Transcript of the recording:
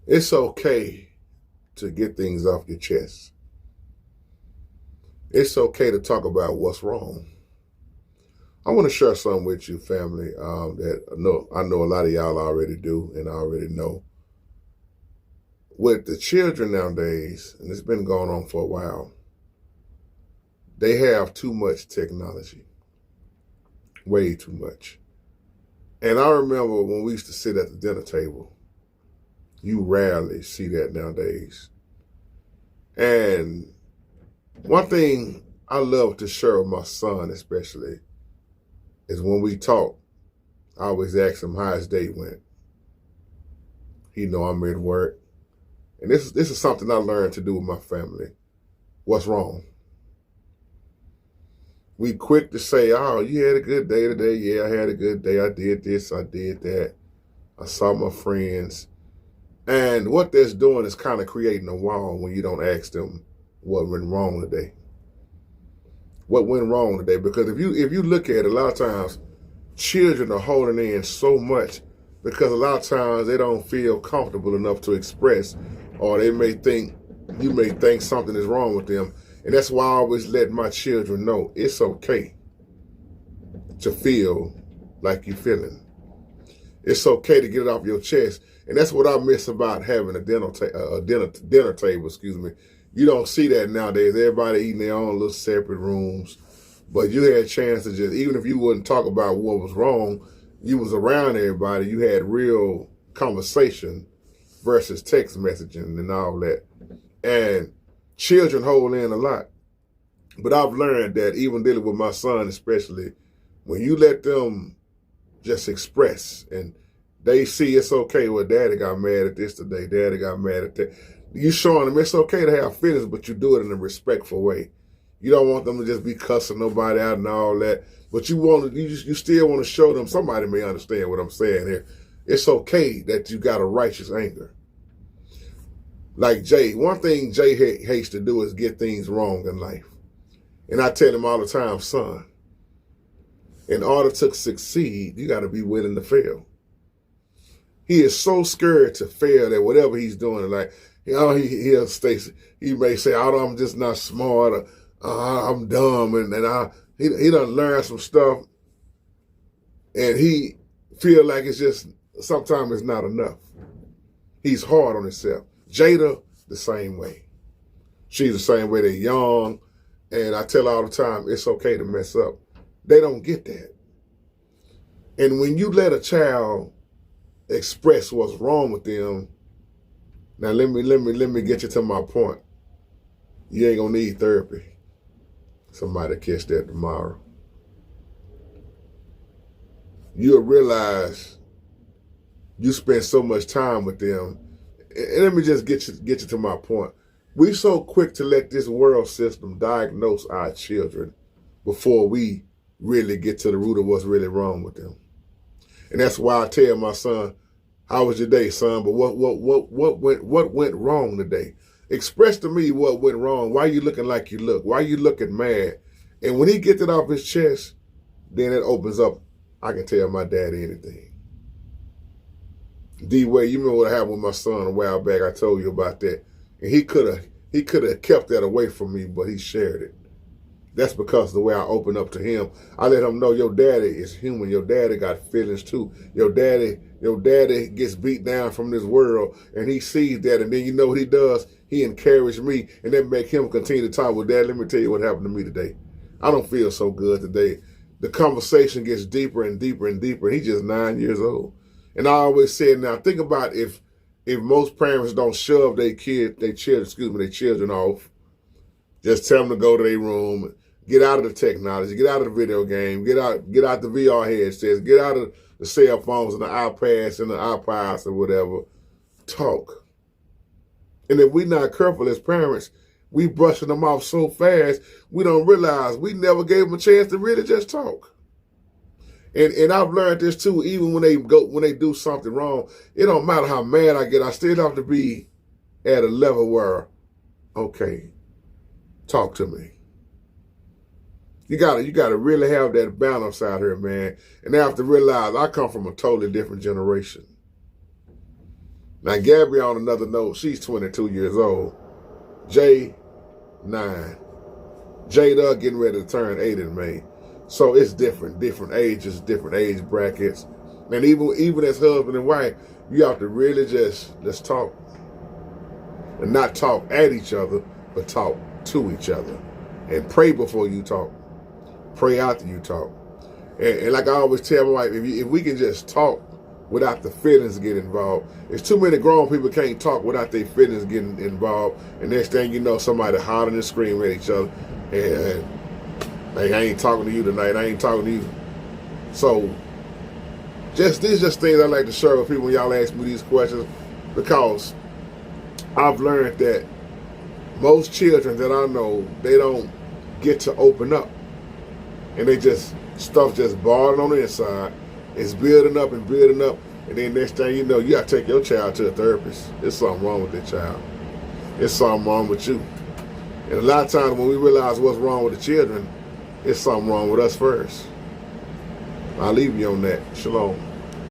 It's okay to get things off your chest. It's okay to talk about what's wrong. I want to share something with you, family, that I know a lot of y'all already do and I already know. With the children nowadays, and it's been going on for a while, they have too much technology, way too much. And I remember when we used to sit at the dinner table, you rarely see that nowadays. And one thing I love to share with my son, especially, is when we talk, I always ask him how his day went. He know I'm at work. And this is something I learned to do with my family. What's wrong? We quick to say, oh, you had a good day today. Yeah, I had a good day. I did this, I did that. I saw my friends. And what that's doing is kind of creating a wall when you don't ask them what went wrong today. What went wrong today? Because if you look at it, a lot of times, children are holding in so much because a lot of times they don't feel comfortable enough to express, or you may think something is wrong with them. And that's why I always let my children know it's okay to feel like you're feeling. It's okay to get it off your chest. And that's what I miss about having a dinner table, excuse me. You don't see that nowadays. Everybody eating their own little separate rooms. But you had a chance to just, even if you wouldn't talk about what was wrong, you was around everybody. You had real conversation versus text messaging and all that. And children hold in a lot. But I've learned that even dealing with my son especially, when you let them just express and they see it's okay, well, daddy got mad at this today, daddy got mad at that. You showing them it's okay to have feelings, but you do it in a respectful way. You don't want them to just be cussing nobody out and all that. But you still want to show them, somebody may understand what I'm saying here. It's okay that you got a righteous anger. Like Jay, one thing Jay hates to do is get things wrong in life. And I tell him all the time, son, in order to succeed, you got to be willing to fail. He is so scared to fail that whatever he's doing, like, he may say, oh, I'm just not smart, or I'm dumb, and he done learned some stuff, and he feel like it's just, sometimes it's not enough. He's hard on himself. Jada, the same way. She's the same way. They're young, and I tell her all the time, it's okay to mess up. They don't get that. And when you let a child express what's wrong with them, now let me get you to my point. You ain't gonna need therapy. Somebody catch that tomorrow. You'll realize you spend so much time with them. And let me just get you to my point. We're so quick to let this world system diagnose our children before we really get to the root of what's really wrong with them. And that's why I tell my son, how was your day, son? But what went wrong today? Express to me what went wrong. Why you looking like you look? Why you looking mad? And when he gets it off his chest, then it opens up. I can tell my daddy anything. D-Way, you remember what happened with my son a while back? I told you about that. And he could have kept that away from me, but he shared it. That's because of the way I open up to him. I let him know your daddy is human. Your daddy got feelings too. Your daddy gets beat down from this world, and he sees that, and then you know what he does? He encouraged me, and that make him continue to talk with Dad. Let me tell you what happened to me today. I don't feel so good today. The conversation gets deeper and deeper and deeper. He's just 9 years old. And I always say, now think about if most parents don't shove their children off, just tell them to go to their room, get out of the technology, get out of the video game, get out the VR headsets, get out of the cell phones and the iPads and the iPods or whatever. Talk. And if we're not careful as parents, we brushing them off so fast, we don't realize we never gave them a chance to really just talk. And I've learned this too, even when they do something wrong, it don't matter how mad I get, I still have to be at a level where, okay, talk to me. You gotta really have that balance out here, man. And I have to realize I come from a totally different generation. Now, Gabby, on another note, she's 22 years old. Jay, 9. Jada getting ready to turn 8 in May. So it's different ages, different age brackets. And even as husband and wife, you have to really let's talk. And not talk at each other, but talk to each other. And pray before you talk. Pray after you talk. And like I always tell my wife, if we can just talk without the feelings getting involved. There's too many grown people can't talk without their feelings getting involved. And next thing you know, somebody hollering and screaming at each other. And hey, I ain't talking to you tonight. I ain't talking to you. So these are just things I like to share with people when y'all ask me these questions, because I've learned that most children that I know, they don't get to open up. And stuff just boiling on the inside. It's building up, and then next thing you know, you gotta take your child to a therapist. There's something wrong with that child. There's something wrong with you. And a lot of times when we realize what's wrong with the children, it's something wrong with us first. I'll leave you on that. Shalom.